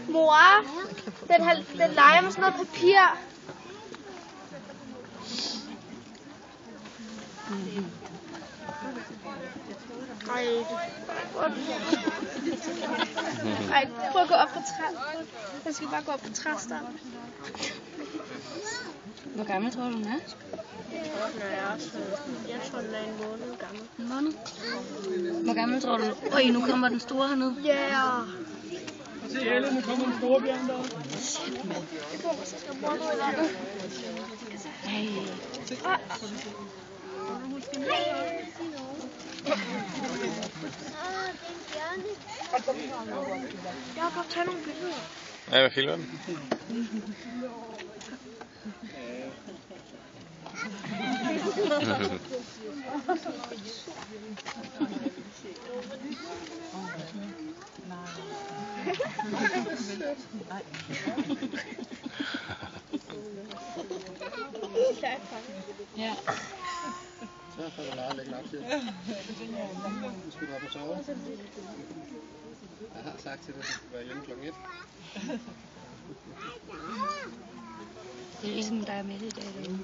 Mor, den leger med sådan noget papir. Ej, prøv at gå op på træet. Jeg skal bare gå op på træstammen. Hvor gammel tror du, den er? Jeg tror, den er en måned gammel. En måned? Hvor gammel tror du? Øj, nu kommer den store herned. Ja. Yeah. Se, alle, nu kommer den store bjørn der. Shit, mand. Jeg tror, så skal mor noget af det. Jeg har godt taget nogle billeder. Ja, hvad filmer den? Ja. Så får du lade lægge op til. Du skal op og sove. Jeg har sagt til dig, at du skal være hjemme kl. 1. Det er ligesom dig med det i dag.